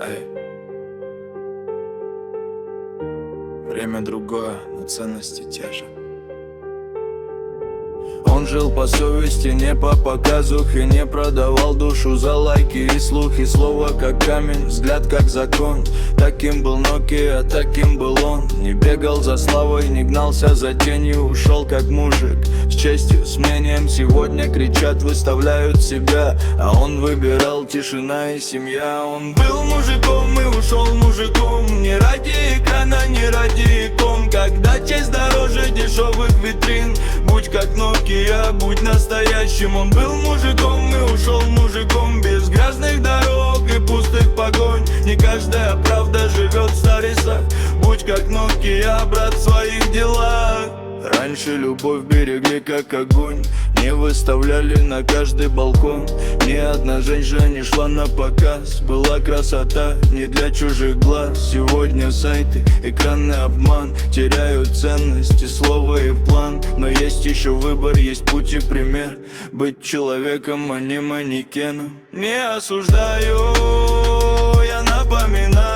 Эй. Время другое, но ценности те же. Он жил по совести, не по показу, и не продавал душу за лайки и слухи. Слово как камень, взгляд как закон. Таким был Nokia, таким был он. Не бегал за славой, не гнался за тенью. Ушел как мужик, с честью, с мнением. Сегодня кричат, выставляют себя, а он выбирал тишина и семья. Он был мужиком и ушел мужиком. Не ради экрана, не ради икон. Когда честь дороже дешевых витрин. Будь как Nokia, будь настоящим. Он был мужиком и ушел мужиком. Без грязных дорог и пустых погонь. Не каждая правда живет в сторисах. Будь как Nokia, брат, в своих делах. Раньше любовь берегли как огонь. Не выставляли на каждый балкон. Ни одна женщина не шла на показ. Была красота не для чужих глаз. Сегодня сайты, экранный обман теряют ценности, слово и план. Но есть еще выбор, есть путь и пример. Быть человеком, а не манекеном. Не осуждаю, я напоминаю.